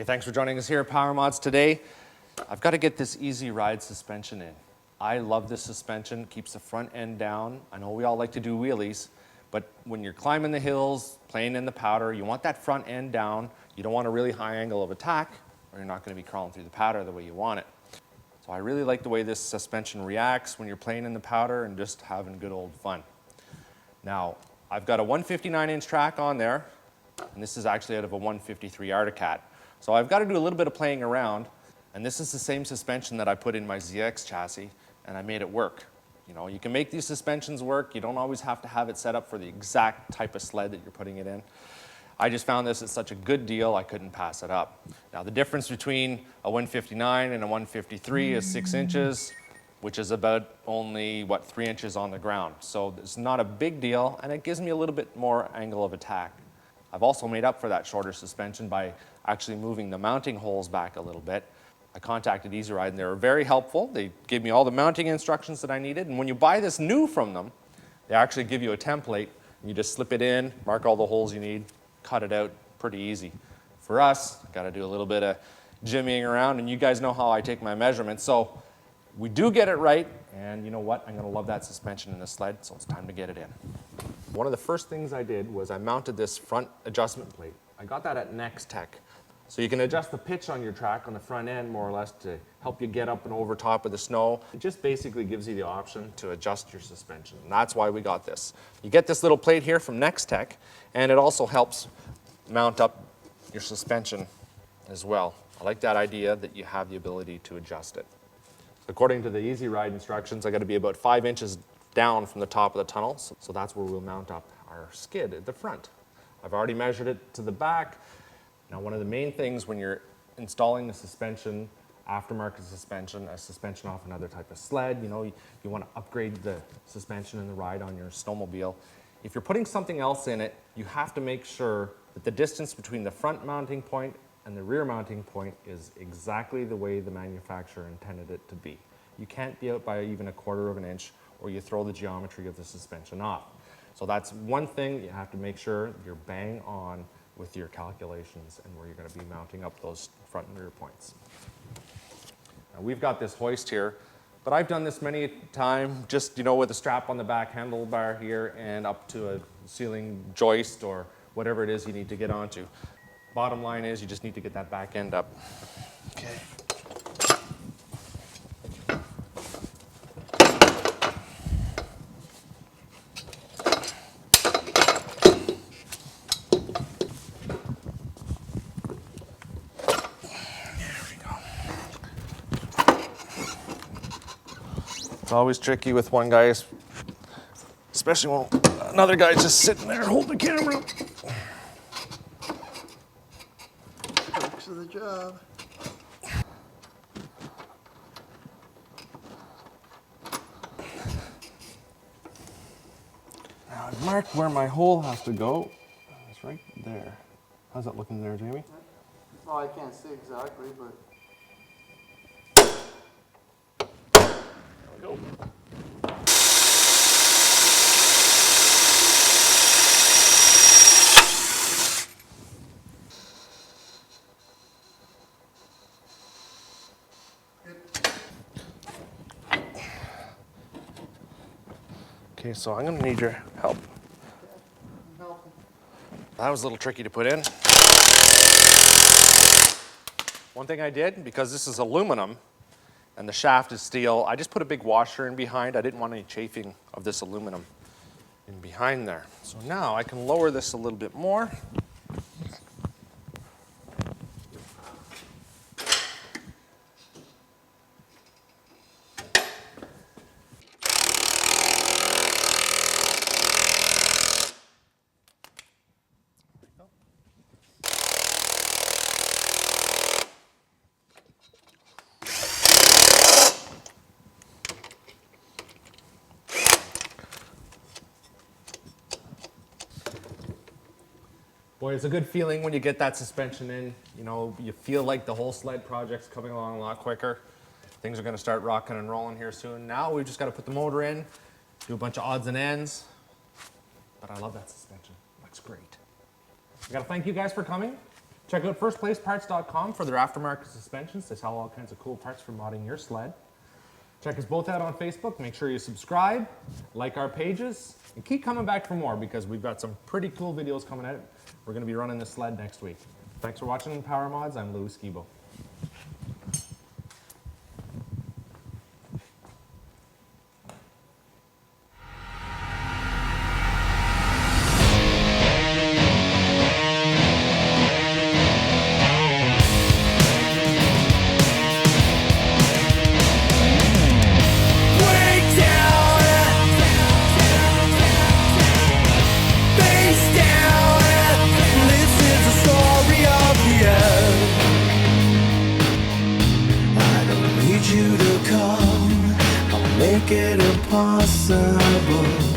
Hey, thanks for joining us here at PowerModz today. I've got to get this EZRyde suspension in. I love this suspension, keeps the front end down. I know we all like to do wheelies, but when you're climbing the hills, playing in the powder, you want that front end down. You don't want a really high angle of attack, or you're not going to be crawling through the powder the way you want it. So I really like the way this suspension reacts when you're playing in the powder and just having good old fun. Now, I've got a 159-inch track on there, and this is actually out of a 153 Arctic Cat. So I've got to do a little bit of playing around, and this is the same suspension that I put in my ZX chassis, and I made it work. You know, you can make these suspensions work. You don't always have to have it set up for the exact type of sled that you're putting it in. I just found this is such a good deal, I couldn't pass it up. Now, the difference between a 159 and a 153 is 6 inches, which is about only, 3 inches on the ground. So it's not a big deal, and it gives me a little bit more angle of attack. I've also made up for that shorter suspension by actually moving the mounting holes back a little bit. I contacted EZRyde, and they were very helpful. They gave me all the mounting instructions that I needed, and when you buy this new from them, they actually give you a template, and you just slip it in, mark all the holes you need, cut it out, pretty easy. For us, got to do a little bit of jimmying around, and you guys know how I take my measurements, so we do get it right, and you know what? I'm going to love that suspension in the sled, so it's time to get it in. One of the first things I did was I mounted this front adjustment plate. I got that at Next Tech. So you can adjust the pitch on your track on the front end more or less to help you get up and over top of the snow. It just basically gives you the option to adjust your suspension, and that's why we got this. You get this little plate here from Next Tech, and it also helps mount up your suspension as well. I like that idea that you have the ability to adjust it. According to the EZRyde instructions, I got to be about 5 inches down from the top of the tunnel, so that's where we'll mount up our skid at the front. I've already measured it to the back. Now, one of the main things when you're installing the suspension, aftermarket suspension, a suspension off another type of sled, you know, you want to upgrade the suspension and the ride on your snowmobile. If you're putting something else in it, you have to make sure that the distance between the front mounting point and the rear mounting point is exactly the way the manufacturer intended it to be. You can't be out by even 1/4 of an inch, or you throw the geometry of the suspension off. So that's one thing you have to make sure you're bang on with your calculations and where you're going to be mounting up those front and rear points. Now, we've got this hoist here, but I've done this many times, just, you know, with a strap on the back handlebar here and up to a ceiling joist or whatever it is you need to get onto. Bottom line is you just need to get that back end up. Okay. It's always tricky with one guy, especially when another guy's just sitting there holding the camera. Thanks for the job. Now I've marked where my hole has to go. It's right there. How's that looking there, Jamie? Oh, I can't see exactly, but Go. Okay, so I'm going to need your help. I'm helping. That was a little tricky to put in. One thing I did, because this is aluminum and the shaft is steel, I just put a big washer in behind. I didn't want any chafing of this aluminum in behind there. So now I can lower this a little bit more. Boy, it's a good feeling when you get that suspension in. You know, you feel like the whole sled project's coming along a lot quicker. Things are going to start rocking and rolling here soon. Now we've just got to put the motor in, do a bunch of odds and ends. But I love that suspension. Looks great. I got to thank you guys for coming. Check out firstplaceparts.com for their aftermarket suspensions. They sell all kinds of cool parts for modding your sled. Check us both out on Facebook. Make sure you subscribe, like our pages, and keep coming back for more because we've got some pretty cool videos coming out. We're going to be running this sled next week. Thanks for watching PowerModz. I'm Louis Skibo. You to come, I'll make it impossible.